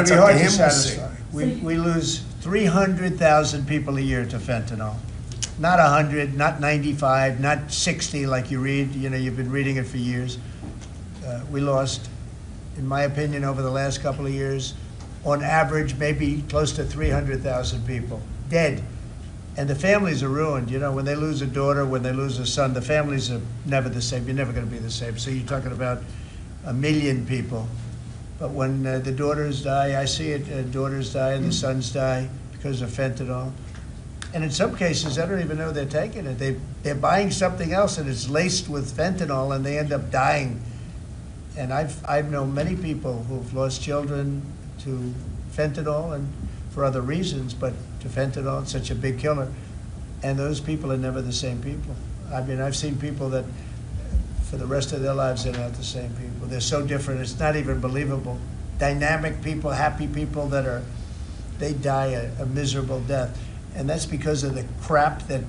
that's be up to hard him. to We'll see. satisfy. We lose 300,000 people a year to fentanyl. Not 100, not 95, not 60 like you read. You know, you've been reading it for years. We lost, in my opinion, over the last couple of years, on average, maybe close to 300,000 people dead. And the families are ruined. You know, when they lose a daughter, when they lose a son, the families are never the same. You're never going to be the same. So you're talking about 1 million people. But when the daughters die, I see it, daughters die and the sons die because of fentanyl. And in some cases, I don't even know they're taking it. They're buying something else and it's laced with fentanyl and they end up dying. And I've known many people who've lost children to fentanyl and for other reasons, but to fentanyl, it's such a big killer. And those people are never the same people. I mean, I've seen people that for the rest of their lives, they're not the same people. They're so different, it's not even believable. Dynamic people, happy people they die a miserable death. And that's because of the crap that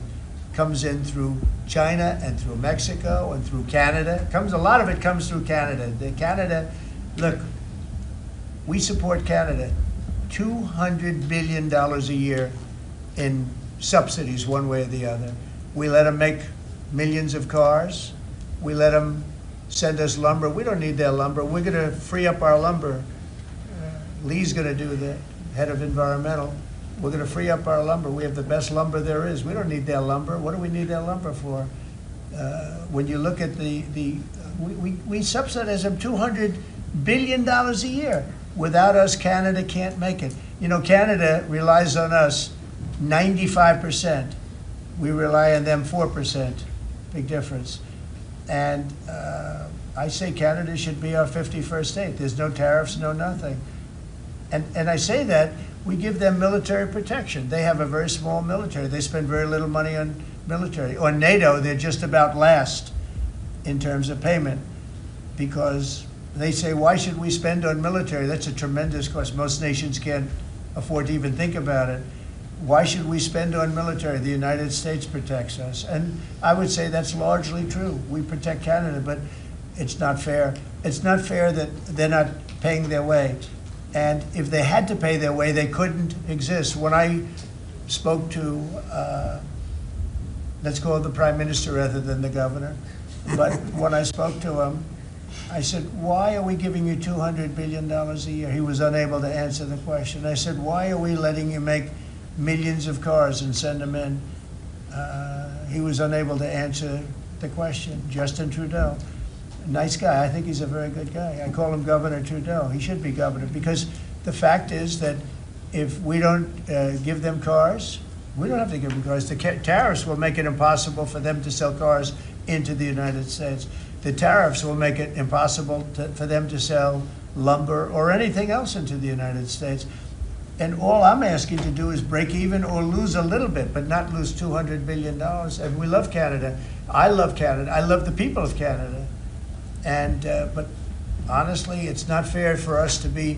comes in through China and through Mexico and through Canada. A lot of it comes through Canada. Canada, look, we support Canada. $200 billion a year in subsidies one way or the other. We let them make millions of cars. We let them send us lumber. We don't need their lumber. We're going to free up our lumber. Lee's going to do the head of environmental. We're going to free up our lumber. We have the best lumber there is. We don't need their lumber. What do we need their lumber for? When you look at we subsidize them $200 billion a year. Without us, Canada can't make it. You know, Canada relies on us 95%. We rely on them 4%. Big difference. And I say Canada should be our 51st state. There's no tariffs, no nothing. And I say that we give them military protection. They have a very small military. They spend very little money on military. On NATO, they're just about last in terms of payment because they say, why should we spend on military? That's a tremendous cost. Most nations can't afford to even think about it. Why should we spend on military? The United States protects us. And I would say that's largely true. We protect Canada, but it's not fair. It's not fair that they're not paying their way. And if they had to pay their way, they couldn't exist. When I spoke to, let's call it the Prime Minister rather than the governor, but when I spoke to him, I said, why are we giving you $200 billion a year? He was unable to answer the question. I said, why are we letting you make millions of cars and send them in? He was unable to answer the question. Justin Trudeau, nice guy. I think he's a very good guy. I call him Governor Trudeau. He should be governor because the fact is that if we don't give them cars, we don't have to give them cars. The tariffs will make it impossible for them to sell cars into the United States. The tariffs will make it impossible for them to sell lumber or anything else into the United States. And all I'm asking to do is break even or lose a little bit, but not lose $200 billion. And we love Canada. I love Canada. I love the people of Canada. And but honestly, it's not fair for us to be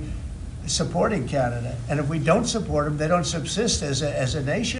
supporting Canada. And if we don't support them, they don't subsist as a nation.